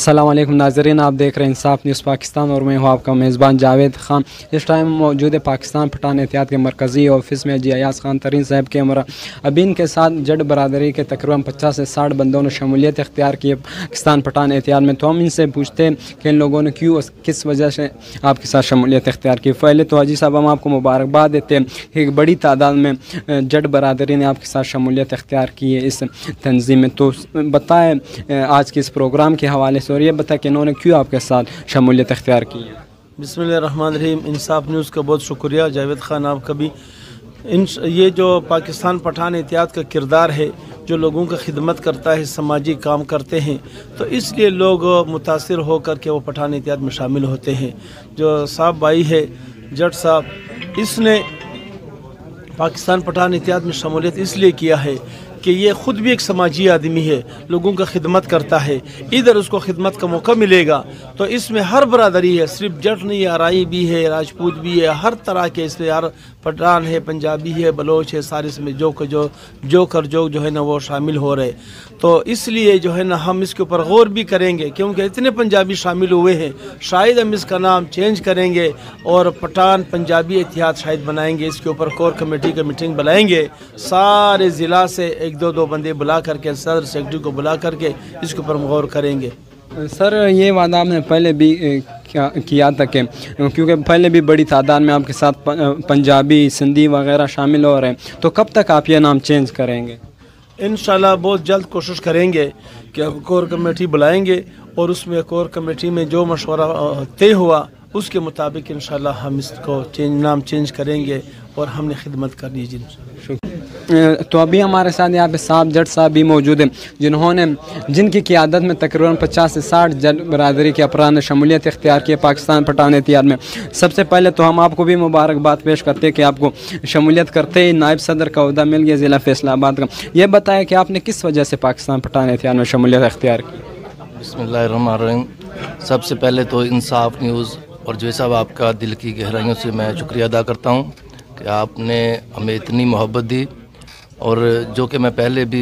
अस्सलाम वालेकुम नाज़रीन, आप देख रहे हैं इंसाफ न्यूज़ पाकिस्तान और मैं हूँ आपका मेज़बान जावेद खान। इस टाइम मौजूद है पाकिस्तान पठान एहतियात के मरकज़ी ऑफिस में जी अयाज खान तरीन साहब के हमरा अबीन के साथ जट बरदरी के तकरीबन 50 से 60 बंदों ने शमूलियत इख्तियार की पाकिस्तान पठान एहतियात में। तो हम इनसे पूछते हैं कि इन लोगों ने क्यों किस वजह से आपके साथ शमूलियत इख्तियार की। पहले तो हाजी साहब हम आपको मुबारकबाद देते हैं, एक बड़ी तादाद में जट बरदरी ने आपके साथ शमूलियत इख्तियार की है इस तंजीम में। तो बताएँ आज के इस प्रोग्राम के हवाले से और ये बताया कि इन्होंने क्यों आपके साथ शमूलियत इख्तियार की है। बिस्मिल्लाहिर्रहमानिर्रहीम। इंसाफ न्यूज़ का बहुत शुक्रिया जावेद खान आपका भी। ये जो पाकिस्तान पठान एहतियात का किरदार है, जो लोगों का खिदमत करता है, समाजी काम करते हैं, तो इसलिए लोग मुतासिर होकर के वो पठान एहतियात में शामिल होते हैं। जो साहब भाई है जट साहब, इसने पाकिस्तान पठान एहतियात में शमूलियत इसलिए किया है कि ये ख़ुद भी एक समाजी आदमी है, लोगों का खिदमत करता है। इधर उसको खिदमत का मौका मिलेगा तो इसमें हर बरादरी है, सिर्फ जट नहीं है, आराई भी है, राजपूत भी है, हर तरह के इसमें यार पठान है, पंजाबी है, बलोच है, सारे इसमें जो है ना वो शामिल हो रहे। तो इसलिए जो है ना हम इसके ऊपर गौर भी करेंगे, क्योंकि इतने पंजाबी शामिल हुए हैं, शायद हम इसका नाम चेंज करेंगे और पठान पंजाबी एहतियात शायद बनाएंगे। इसके ऊपर कोर कमेटी का मीटिंग बुलाएंगे, सारे ज़िला से एक दो बंदे बुला करके, सदर सेक्रेटरी को बुला करके इसके ऊपर गौर करेंगे। सर ये वादा आपने पहले भी किया था कि क्योंकि पहले भी बड़ी तादाद में आपके साथ पंजाबी सिंधी वगैरह शामिल हो रहे हैं, तो कब तक आप ये नाम चेंज करेंगे? इंशाल्लाह बहुत जल्द कोशिश करेंगे कि हम कोर कमेटी बुलाएंगे और उसमें कोर कमेटी में जो मशवरा तय हुआ उसके मुताबिक इंशाल्लाह हम इसको नाम चेंज करेंगे और हमने खिदमत करनी है जी। तो अभी हमारे साथ यहाँ पे साहब जट साहब भी मौजूद हैं जिनकी क़ियादत में तकरीबन 50 से 60 जट बरदरी के अफराद ने शमूलियत इख्तियार की पाकिस्तान पठान एहतियात में। सबसे पहले तो हम आपको भी मुबारकबाद पेश करते हैं कि आपको शमूलियत करते ही नायब सदर का ओहदा मिल गया ज़िला फैसलाबाद का। ये बताया कि आपने किस वजह से पाकिस्तान पठान एहतियात में शमूलियत इख्तियार की? बिस्मिल्लाहिर्रहमानिर्रहीम। सबसे पहले तो इंसाफ न्यूज़ और जो साहब आपका दिल की गहराइयों से मैं शुक्रिया अदा करता हूँ कि आपने हमें इतनी मोहब्बत दी। और जो कि मैं पहले भी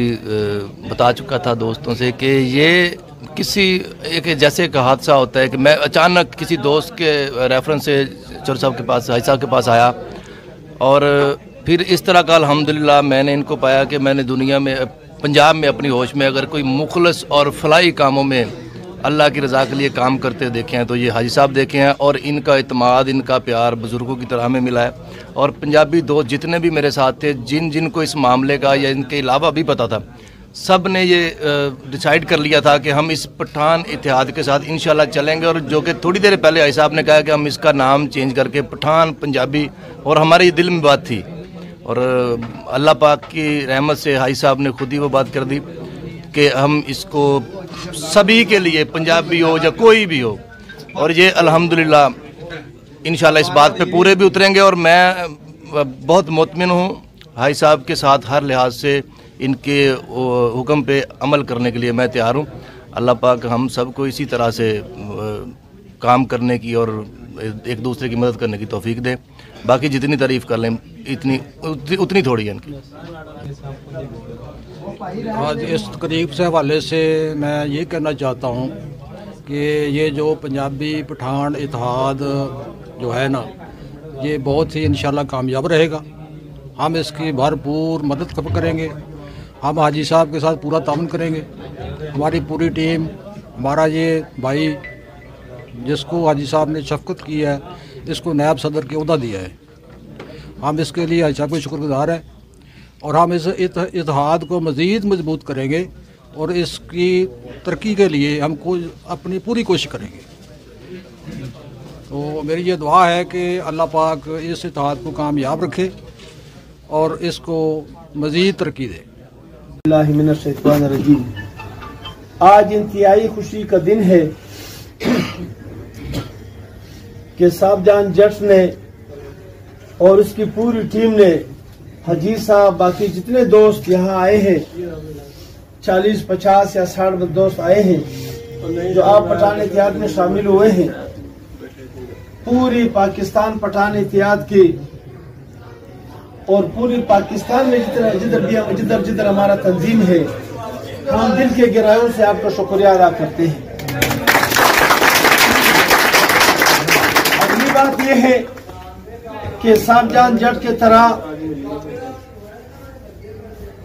बता चुका था दोस्तों से कि ये किसी एक जैसे एक हादसा होता है कि मैं अचानक किसी दोस्त के रेफरेंस से चौर साहब के पास, हाई साहब के पास आया और फिर इस तरह का अल्हम्दुलिल्लाह मैंने इनको पाया कि मैंने दुनिया में पंजाब में अपनी होश में अगर कोई मुखलस और फलाही कामों में अल्लाह की रज़ा के लिए काम करते देखे हैं तो ये हाजी साहब देखे हैं। और इनका इत्मीनान, इनका प्यार बुज़ुर्गों की तरह हमें मिला है। और पंजाबी दोस्त जितने भी मेरे साथ थे, जिनको इस मामले का या इनके अलावा भी पता था, सब ने ये डिसाइड कर लिया था कि हम इस पठान इतिहाद के साथ इंशाल्लाह चलेंगे। और जो कि थोड़ी देर पहले हाजी साहब ने कहा कि हम इसका नाम चेंज करके पठान पंजाबी, और हमारे दिल में बात थी और अल्लाह पाक की रहमत से हाजी साहब ने खुद ही वो बात कर दी कि हम इसको सभी के लिए, पंजाबी हो या कोई भी हो, और ये अल्हम्दुलिल्लाह इंशाल्लाह इस बात पे पूरे भी उतरेंगे। और मैं बहुत मुतमिन हूँ हाई साहब के साथ, हर लिहाज से इनके हुक्म पे अमल करने के लिए मैं तैयार हूँ। अल्लाह पाक हम सबको इसी तरह से काम करने की और एक दूसरे की मदद करने की तौफीक दे। बाकी जितनी तारीफ़ कर लें उतनी थोड़ी है इनकी। आज इस तकरीब से हवाले से मैं ये कहना चाहता हूँ कि ये जो पंजाबी पठान इत्तेहाद जो है ना, ये बहुत ही इंशाल्लाह कामयाब रहेगा। हम इसकी भरपूर मदद करेंगे। हम हाजी साहब के साथ पूरा ताउन करेंगे। हमारी पूरी टीम, हमारा ये भाई जिसको हाजी साहब ने शफ़क़त की है, इसको नायब सदर के ओहदा दिया है, हम इसके लिए हाजी साहब के शुक्रगुज़ार हैं। और हम इस इत्तेहाद को मज़ीद मजबूत करेंगे और इसकी तरक्की के लिए हम अपनी पूरी कोशिश करेंगे। तो मेरी ये दुआ है कि अल्लाह पाक इस इत्तेहाद को कामयाब रखे और इसको मज़ीद तरक्की दे। आज इंतहाई खुशी का दिन है कि साहबजान जट ने और उसकी पूरी टीम ने, हाजी साहब, बाकी जितने दोस्त यहाँ आए हैं, 40, 50 या 60 दोस्त आए हैं जो आप पठान एहतियात में शामिल हुए हैं, पूरी पाकिस्तान पठान एहतियात की और पूरी पाकिस्तान में जिधर हमारा तंजीम है, हम दिल के गहराइयों से आपका शुक्रिया अदा करते हैं। ये है कि साहबजान जट के तरह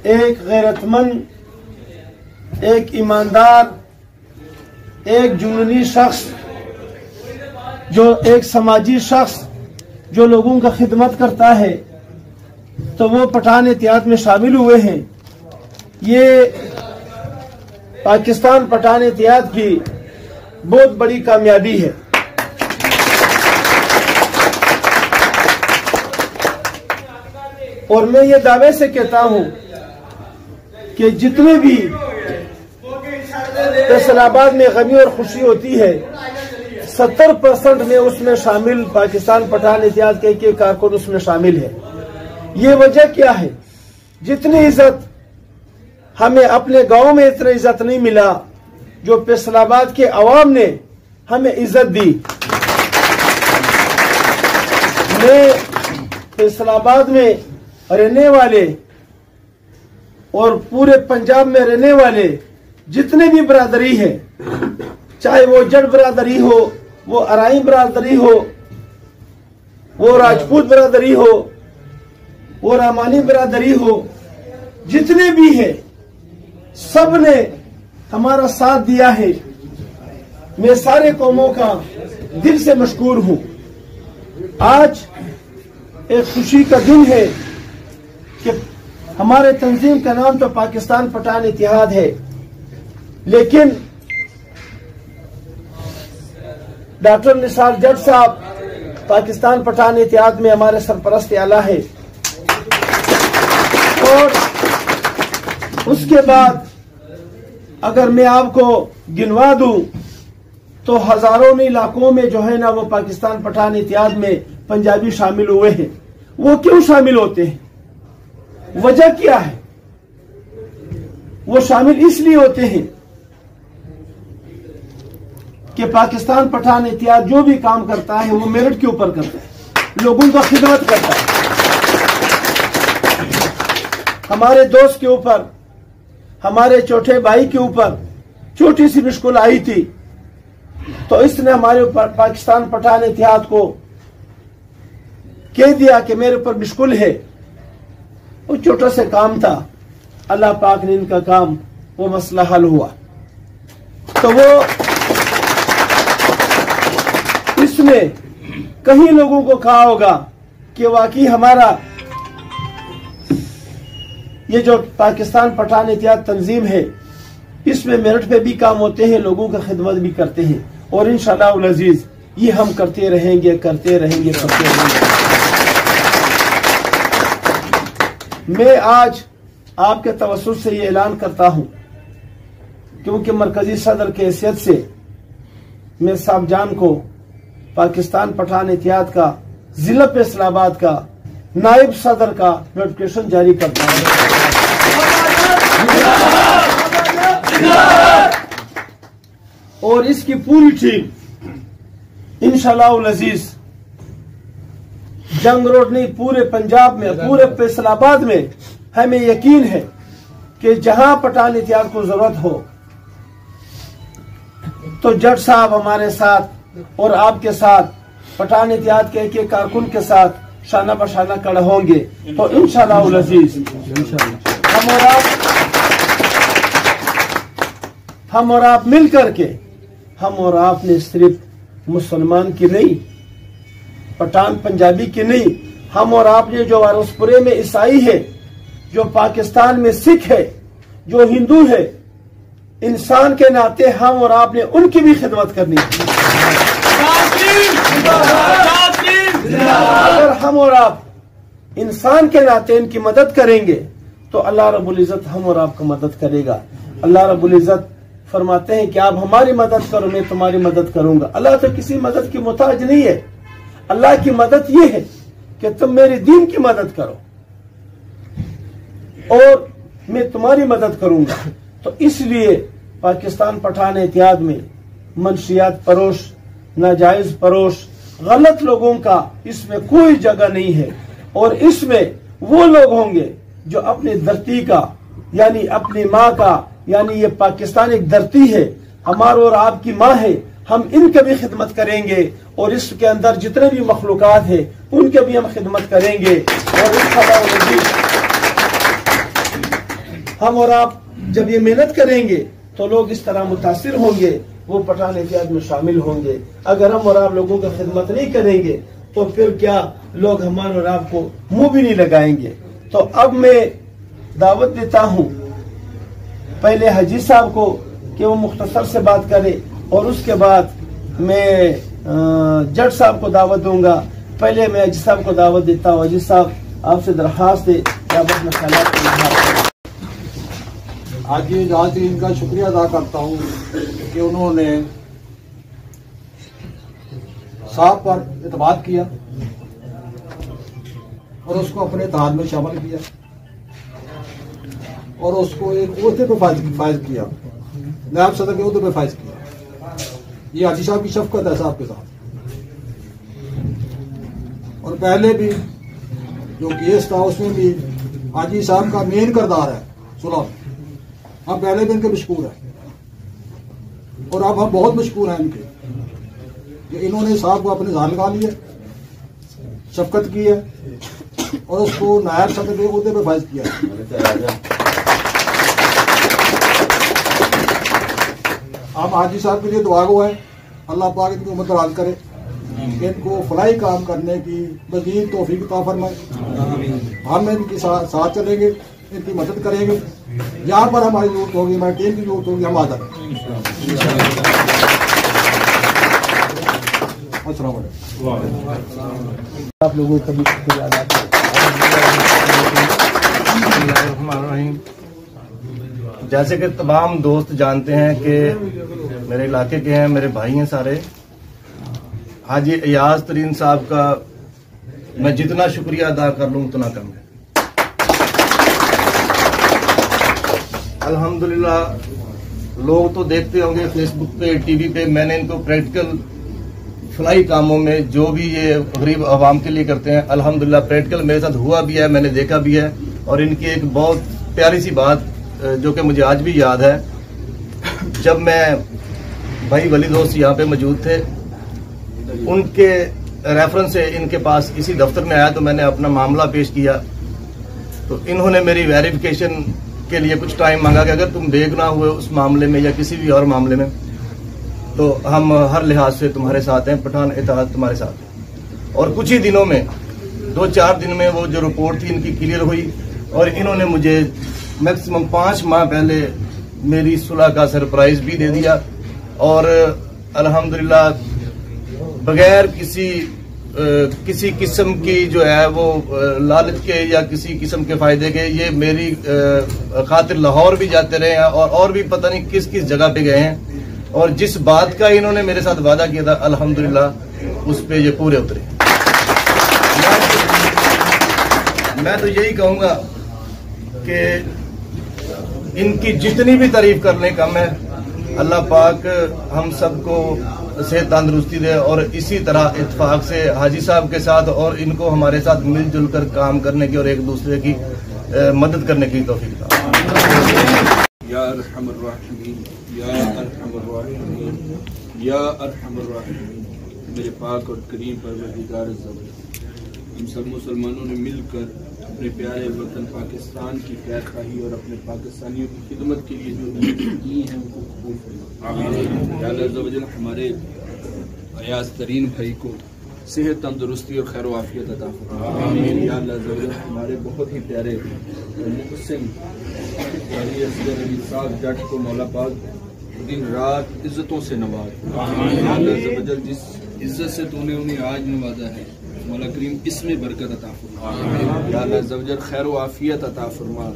एक गैरतमंद, एक ईमानदार, एक जुनूनी शख्स, जो एक समाजी शख्स जो लोगों का खिदमत करता है, तो वो पठान इत्तेहाद में शामिल हुए हैं। ये पाकिस्तान पठान इत्तेहाद की बहुत बड़ी कामयाबी है। और मैं ये दावे से कहता हूं कि जितने भी फैसलाबाद में गमी और खुशी होती है, 70% में उसमें शामिल पाकिस्तान पठान इत्तेहाद के एक कारकुन उसमें शामिल है। ये वजह क्या है? जितनी इज्जत हमें अपने गांव में इतना इज्जत नहीं मिला, जो फैसलाबाद के अवाम ने हमें इज्जत दी। मैं फैसलाबाद में रहने वाले और पूरे पंजाब में रहने वाले जितने भी बरादरी है, चाहे वो जट बरादरी हो, वो अराई बरादरी हो, वो राजपूत बरादरी हो, वो रामानी बरादरी हो, जितने भी है सब ने हमारा साथ दिया है। मैं सारे कौमों का दिल से मशकूर हूं। आज एक खुशी का दिन है कि हमारे तंजीम का नाम तो पाकिस्तान पठान इत्तेहाद है, लेकिन डॉक्टर निसार जट साहब पाकिस्तान पठान इत्तेहाद में हमारे सरपरस्त आला है। और उसके बाद अगर मैं आपको गिनवा दूं तो हजारों इलाकों में जो है ना, वो पाकिस्तान पठान इत्तेहाद में पंजाबी शामिल हुए हैं। वो क्यों शामिल होते हैं? वजह क्या है? वो शामिल इसलिए होते हैं कि पाकिस्तान पठान इत्तेहाद जो भी काम करता है वो मेरिट के ऊपर करता है, लोगों का खिदमत करता है। हमारे दोस्त के ऊपर, हमारे छोटे भाई के ऊपर छोटी सी मुश्किल आई थी, तो इसने हमारे ऊपर पाकिस्तान पठान इत्तेहाद को कह दिया कि मेरे ऊपर मुश्किल है। वो छोटा सा काम था, अल्लाह पाक ने इनका काम, वो मसला हल हुआ। तो वो इसमें कहीं लोगों को कहा होगा कि वाकई हमारा ये जो पाकिस्तान पठान इत्तेहाद तंजीम है, इसमें मेरिट पे भी काम होते हैं, लोगों का खिदमत भी करते हैं। और इंशाअल्लाह उल अजीज ये हम करते रहेंगे, करते रहेंगे, करते रहेंगे। मैं आज आपके तवज्जुह से ये ऐलान करता हूं, क्योंकि मरकजी सदर की हैसियत से मैं साहबजान को पाकिस्तान पठान इत्तेहाद का जिला फैसलाबाद का नायब सदर का नोटिफिकेशन जारी करता हूं। और इसकी पूरी टीम इंशाअल्लाह उल अजीज जंग रोड नहीं, पूरे पंजाब में, पूरे फैसलाबाद में हमें यकीन है कि जहां पठान इत्तेहाद को जरूरत हो तो जट साहब हमारे साथ और आपके साथ, पठान इत्तेहाद के एक कारकुन के साथ शाना बशाना खड़े होंगे। तो इंशाअल्लाह उल अजीज हम और आप मिल करके, हम और आप ने सिर्फ मुसलमान की नहीं, पठान पंजाबी की नहीं, हम और आपने जो वारसपुरे में ईसाई है, जो पाकिस्तान में सिख है, जो हिंदू है, इंसान के नाते हम और आपने उनकी भी खिदमत करनी है। अगर हम और आप इंसान के नाते इनकी मदद करेंगे तो अल्लाह रब्बुल इज्जत हम और आपको मदद करेगा। अल्लाह रब्बुल इज्जत फरमाते हैं कि आप हमारी मदद करो, मैं तुम्हारी मदद करूंगा। अल्लाह तो किसी मदद की मोहताज नहीं है। अल्लाह की मदद ये है कि तुम मेरे दीन की मदद करो और मैं तुम्हारी मदद करूंगा। तो इसलिए पाकिस्तान पठान इत्तेहाद में मंशियात परोश, नाजायज परोश, गलत लोगों का इसमें कोई जगह नहीं है। और इसमें वो लोग होंगे जो अपनी धरती का, यानी अपनी माँ का, यानी ये पाकिस्तान एक धरती है, हमारा और आपकी माँ है, हम इनके भी खिदमत करेंगे और इसके अंदर जितने भी मखलूकात है उनके भी हम खिदमत करेंगे। और हम और आप जब ये मेहनत करेंगे तो लोग इस तरह मुतासिर होंगे, वो पठान एहतियात में शामिल होंगे। अगर हम और आप लोगों की खिदमत नहीं करेंगे तो फिर क्या लोग हमारे और आपको मुंह भी नहीं लगाएंगे। तो अब मैं दावत देता हूं पहले हाजी साहब को कि वो मुख्तसर से बात करे और उसके बाद मैं जज साहब को दावत दूंगा। पहले मैं हाजी साहब को दावत देता हूँ। हाजी साहब आपसे दरख्वास्त है कि आप अपने ख्यालात को इजहार। आज ये जहाँ से इनका शुक्रिया अदा करता हूँ कि उन्होंने साहब पर एतमाद किया और उसको अपने इत्तेहाद में शामिल किया और उसको एक ओहदे पे फायज किया, नायब सदर के ओहदे पे फायज किया। ये हाजी साहब की शफकत है साहब के साथ। और पहले भी जो केस था उसमें भी हाजी साहब का मेन किरदार है सुलह। हम पहले भी इनके मशकूर हैं और अब हम बहुत मशकूर हैं इनके कि इन्होंने साहब को अपने जान लगा लिया, शफकत की है और उसको नायब सदर के ओहदे पे फायज किया। हम हाजी साहब के लिए दुआ गो है, अल्लाह पाक इनकी उम्र दराज करे, इनको फलाई काम करने की मज़ीद तौफीक अता फरमाए। हम इनके साथ चलेंगे, इनकी मदद करेंगे। यहाँ पर हमारी जरूरत होगी, हमारी टीम की जरूरत होगी, हम आ जाएंगे। आप लोगों का भी शुक्रिया अदा जैसे कि तमाम दोस्त जानते हैं कि मेरे इलाके के हैं, मेरे भाई हैं सारे। हाजी अयाज तरीन साहब का मैं जितना शुक्रिया अदा कर लूँ उतना कम है। अल्हम्दुलिल्लाह लोग तो देखते होंगे फेसबुक पे, टीवी पे, मैंने इनको प्रैक्टिकल फलाई कामों में जो भी ये गरीब आवाम के लिए करते हैं अल्हम्दुलिल्लाह प्रैक्टिकल मेरे साथ हुआ भी है, मैंने देखा भी है। और इनकी एक बहुत प्यारी सी बात जो कि मुझे आज भी याद है, जब मैं भाई वली दोस्त यहाँ पे मौजूद थे, उनके रेफरेंस से इनके पास इसी दफ्तर में आया तो मैंने अपना मामला पेश किया तो इन्होंने मेरी वेरिफिकेशन के लिए कुछ टाइम मांगा कि अगर तुम बेगुनाह हुए उस मामले में या किसी भी और मामले में तो हम हर लिहाज से तुम्हारे साथ हैं, पठान इत्तेहाद तुम्हारे साथ है। और कुछ ही दिनों में 2-4 दिन में वो जो रिपोर्ट थी इनकी क्लियर हुई और इन्होंने मुझे मैक्सिमम 5 माह पहले मेरी सुलह का सरप्राइज भी दे दिया। और अल्हम्दुलिल्लाह बगैर किसी किस्म की जो है वो लालच के या किसी किस्म के फायदे के ये मेरी खातिर लाहौर भी जाते रहे हैं और भी पता नहीं किस किस जगह पे गए हैं। और जिस बात का इन्होंने मेरे साथ वादा किया था अल्हम्दुलिल्लाह उस पे ये पूरे उतरे। मैं तो यही कहूंगा कि इनकी जितनी भी तारीफ करने कम है। अल्लाह पाक हम सबको सेहत तंदुरुस्ती दे और इसी तरह इत्तेफाक से हाजी साहब के साथ और इनको हमारे साथ मिलजुल कर काम करने की और एक दूसरे की मदद करने की तौफीक दा। या अरहमर राहिमीन, या अरहमर राहिमीन, या अरहमर राहिमीन, मेरे पाक और करीम परवरदिगार हम सब मुसलमानों ने मिलकर अपने प्यारे वतन पाकिस्तान की खैर खाही और अपने पाकिस्तानियों की खिदमत के लिए जो की है उनको कबूल फरमाए। या अल्लाह अज़्ज़ व जल हमारे अयाज तरीन भाई को सेहत तंदुरुस्ती और खैर वाफियत अता फरमाए। या अल्लाह अज़्ज़ व जल हमारे बहुत ही प्यारे मुहसिन अली साहब जट को मौला पाक दिन रात इज्जतों से नवाज। या अल्लाह अज़्ज़ व जल जिस इज्जत से तूने उन्हें आज नवाजा है मौला करीम इसमें बरकत अता फरमा। या अल्लाह अज़्ज़ व जल खैर व आफियत अता फरमा।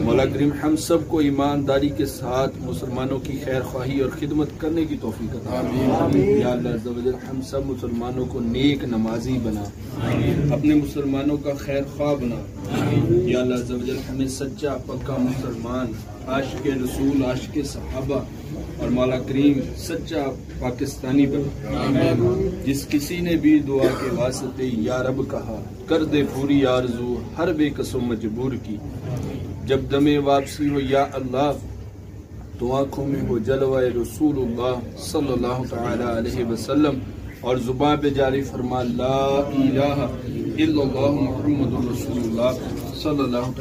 मौला करीम हम सब को ईमानदारी के साथ मुसलमानों की खैर ख्वाही और खिदमत करने की तौफीक अता फरमा। या अल्लाह अज़्ज़ व जल हम सब मुसलमानों को नेक नमाजी बना, अपने मुसलमानों का खैर ख्वाह बना। या अल्लाह अज़्ज़ व जल हमें सच्चा पक्का मुसलमान, आशिक़ रसूल, आशिक़ सहाबा और मौला करीम सच्चा पाकिस्तानी बना। जिस किसी ने भी दुआ के वास्ते या रब कहा कर दे पूरी आरज़ू हर बेकसो मजबूर की। जब दमे वापसी हो या अल्लाह तो आँखों में हो जलवा रसूलुल्लाह सल्लल्लाहु तआला अलैहि वसल्लम और ज़ुबान पे जारी फरमा ला इलाहा इल्लल्लाहु मुहम्मदुर रसूलुल्लाह सल्लल्लाहु